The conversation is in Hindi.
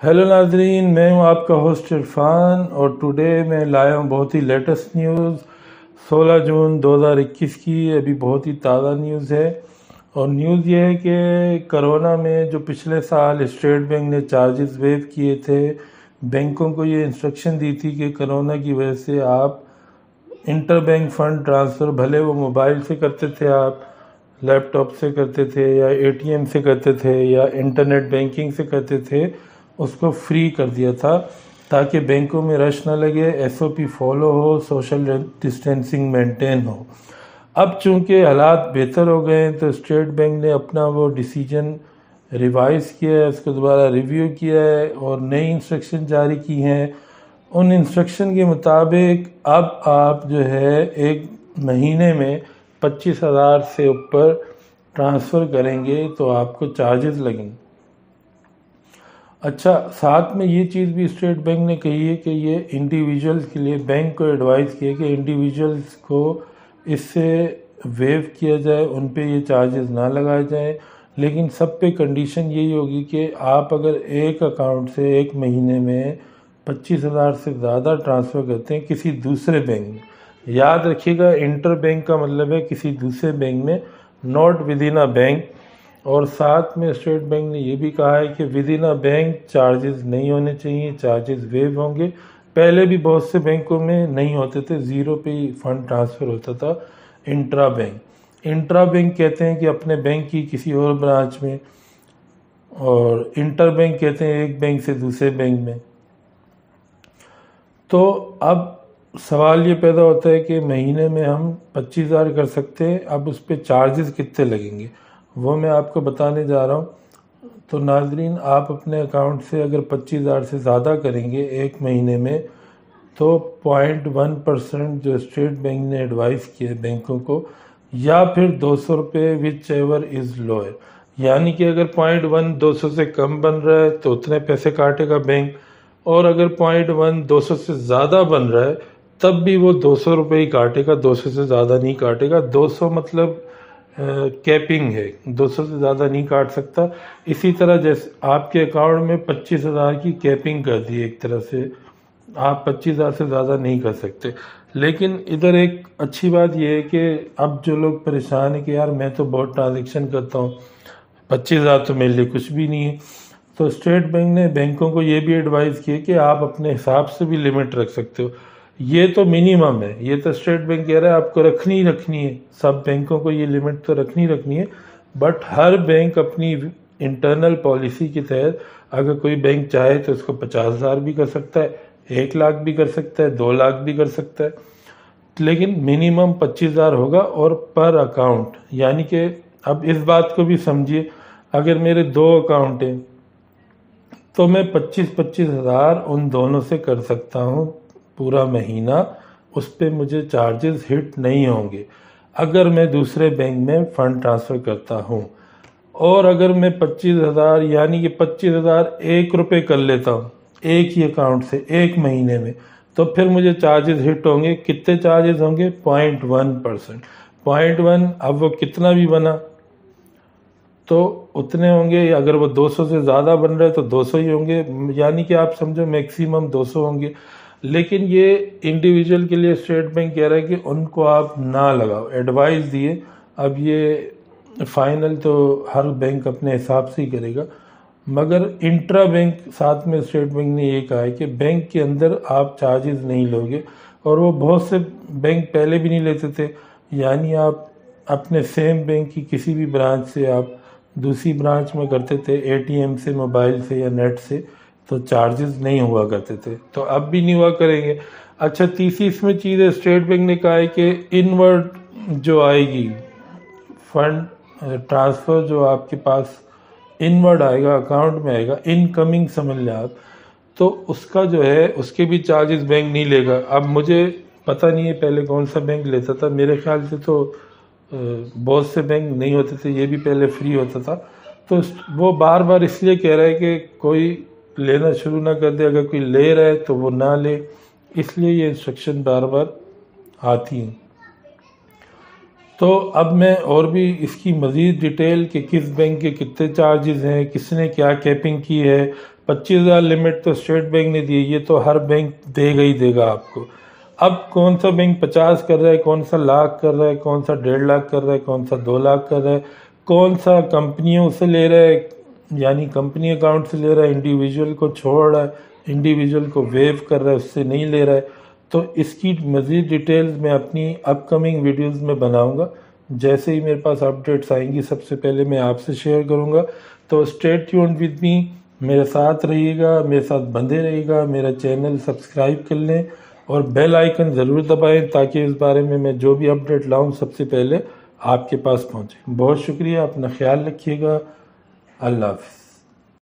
हेलो नाजरीन, मैं हूं आपका होस्ट इरफान और टुडे मैं लाया हूं बहुत ही लेटेस्ट न्यूज़ 16 जून 2021 की। अभी बहुत ही ताज़ा न्यूज़ है और न्यूज़ ये है कि कोरोना में जो पिछले साल स्टेट बैंक ने चार्जेस वेव किए थे, बैंकों को ये इंस्ट्रक्शन दी थी कि कोरोना की वजह से आप इंटर बैंक फ़ंड ट्रांसफ़र भले वो मोबाइल से करते थे, आप लैपटॉप से करते थे या एटीएम से करते थे या इंटरनेट बैंकिंग से करते थे, उसको फ्री कर दिया था ताकि बैंकों में रश ना लगे, एसओपी फॉलो हो, सोशल डिस्टेंसिंग मेंटेन हो। अब चूंकि हालात बेहतर हो गए हैं तो स्टेट बैंक ने अपना वो डिसीजन रिवाइज़ किया है, उसको दोबारा रिव्यू किया है और नई इंस्ट्रक्शन जारी की हैं। उन इंस्ट्रक्शन के मुताबिक अब आप जो है एक महीने में 25,000 से ऊपर ट्रांसफ़र करेंगे तो आपको चार्जेस लगेंगे। अच्छा, साथ में ये चीज़ भी स्टेट बैंक ने कही है कि ये इंडिविजुअल्स के लिए बैंक को एडवाइस किया कि इंडिविजुअल्स को इससे वेव किया जाए, उन पे ये चार्जेस ना लगाए जाएं, लेकिन सब पे कंडीशन यही होगी कि आप अगर एक अकाउंट से एक महीने में 25,000 से ज़्यादा ट्रांसफ़र करते हैं किसी दूसरे बैंक में, याद रखिएगा इंटर बैंक का मतलब है किसी दूसरे बैंक में, not with in a bank. और साथ में स्टेट बैंक ने ये भी कहा है कि with in a bank charges नहीं होने चाहिए, चार्जेस वेव होंगे। पहले भी बहुत से बैंकों में नहीं होते थे, ज़ीरो पे ही फंड ट्रांसफ़र होता था इंट्रा बैंक। इंट्रा बैंक कहते हैं कि अपने बैंक की किसी और ब्रांच में, और इंटर बैंक कहते हैं एक बैंक से दूसरे बैंक में। तो अब सवाल ये पैदा होता है कि महीने में हम 25,000 कर सकते हैं, अब उस पर चार्जेस कितने लगेंगे वो मैं आपको बताने जा रहा हूँ। तो नाजरीन, आप अपने अकाउंट से अगर 25,000 से ज़्यादा करेंगे एक महीने में तो 0.1% जो स्टेट बैंक ने एडवाइस किया है बैंकों को, या फिर 200 रुपये विच एवर इज़ लोअर, यानी कि अगर 0.1 200 से कम बन रहा है तो उतने पैसे काटेगा बैंक, और अगर 0.1 200 से ज़्यादा बन रहा है तब भी वो 200 रुपये ही काटेगा, 200 से ज़्यादा नहीं काटेगा। 200 मतलब कैपिंग है, 200 से ज़्यादा नहीं काट सकता। इसी तरह जैसे आपके अकाउंट में 25,000 की कैपिंग कर दी एक तरह से, आप 25,000 से ज़्यादा नहीं कर सकते। लेकिन इधर एक अच्छी बात यह है कि अब जो लोग परेशान है कि यार मैं तो बहुत ट्रांजेक्शन करता हूँ, 25,000 तो मेरे लिए कुछ भी नहीं है, तो स्टेट बैंक ने बैंकों को ये भी एडवाइस किया कि आप अपने हिसाब से भी लिमिट रख सकते हो। ये तो मिनिमम है, ये तो स्टेट बैंक कह रहा है आपको रखनी ही रखनी है, सब बैंकों को ये लिमिट तो रखनी रखनी है। बट हर बैंक अपनी इंटरनल पॉलिसी के तहत अगर कोई बैंक चाहे तो उसको 50,000 भी कर सकता है, 1 लाख भी कर सकता है, 2 लाख भी कर सकता है, लेकिन मिनिमम 25,000 होगा और पर अकाउंट। यानी कि अब इस बात को भी समझिए, अगर मेरे 2 अकाउंट हैं तो मैं 25,000 उन दोनों से कर सकता हूँ पूरा महीना, उस पर मुझे चार्जेस हिट नहीं होंगे अगर मैं दूसरे बैंक में फ़ंड ट्रांसफ़र करता हूँ। और अगर मैं 25,000 यानी कि 25,000 1 रुपये कर लेता हूँ एक ही अकाउंट से एक महीने में, तो फिर मुझे चार्जेस हिट होंगे। कितने चार्जेस होंगे? 0.1%। 0.1 अब वो कितना भी बना तो उतने होंगे, अगर वो 200 से ज़्यादा बन रहा है तो 200 ही होंगे, यानी कि आप समझो मैक्सिमम 200 होंगे। लेकिन ये इंडिविजुअल के लिए स्टेट बैंक कह रहा है कि उनको आप ना लगाओ, एडवाइस दिए। अब ये फाइनल तो हर बैंक अपने हिसाब से ही करेगा, मगर इंट्रा बैंक साथ में स्टेट बैंक ने ये कहा है कि बैंक के अंदर आप चार्जेस नहीं लोगे, और वो बहुत से बैंक पहले भी नहीं लेते थे। यानी आप अपने सेम बैंक की किसी भी ब्रांच से आप दूसरी ब्रांच में करते थे, एटीएम से, मोबाइल से या नेट से, तो चार्जेस नहीं हुआ करते थे, तो अब भी नहीं हुआ करेंगे। अच्छा, तीसरी इसमें चीज़ है, स्टेट बैंक ने कहा है कि इनवर्ड जो आएगी फंड ट्रांसफ़र, जो आपके पास इनवर्ड आएगा, अकाउंट में आएगा, इनकमिंग समझ लें आप, तो उसका जो है उसके भी चार्जेस बैंक नहीं लेगा। अब मुझे पता नहीं है पहले कौन सा बैंक लेता था, मेरे ख्याल से तो बहुत से बैंक नहीं होते थे, ये भी पहले फ्री होता था। तो वो बार बार इसलिए कह रहा है कि कोई लेना शुरू ना कर दे, अगर कोई ले रहा है तो वो ना ले, इसलिए ये इंस्ट्रक्शन बार बार आती हैं। तो अब मैं और भी इसकी मज़ीद डिटेल कि किस बैंक के कितने चार्जेस हैं, किसने क्या कैपिंग की है, 25,000 लिमिट तो स्टेट बैंक ने दी, ये तो हर बैंक देगा ही देगा आपको। अब कौन सा बैंक 50 कर रहा है, कौन सा लाख कर रहा है, कौन सा 1.5 लाख कर रहा है, कौन सा 2 लाख कर रहा है, कौन सा कंपनियों से ले रहा है, यानी कंपनी अकाउंट से ले रहा है, इंडिविजुअल को छोड़ रहा है, इंडिविजुअल को वेव कर रहा है, उससे नहीं ले रहा है। तो इसकी मज़ीद डिटेल्स मैं अपनी अपकमिंग वीडियोस में बनाऊंगा। जैसे ही मेरे पास अपडेट्स आएंगी सबसे पहले मैं आपसे शेयर करूंगा। तो स्टे ट्यून्ड विद मी, मेरे साथ रहिएगा, मेरे साथ बंधे रहिएगा, मेरा चैनल सब्सक्राइब कर लें और बेल आइकन ज़रूर दबाएं ताकि इस बारे में मैं जो भी अपडेट लाऊं सबसे पहले आपके पास पहुंचे। बहुत शुक्रिया, अपना ख्याल रखिएगा। अल्लाह हाफ़िज़।